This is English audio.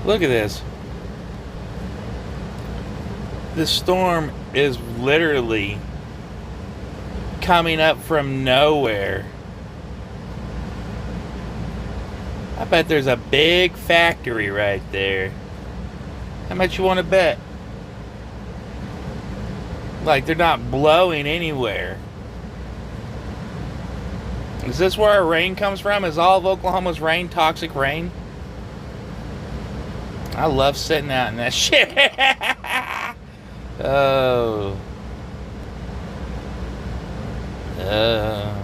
Look at this. The storm is literally coming up from nowhere. I bet there's a big factory right there. How much you want to bet? Like they're not blowing anywhere. Is this where our rain comes from? Is all of Oklahoma's rain toxic rain? I love sitting out in that shit. Oh. Oh.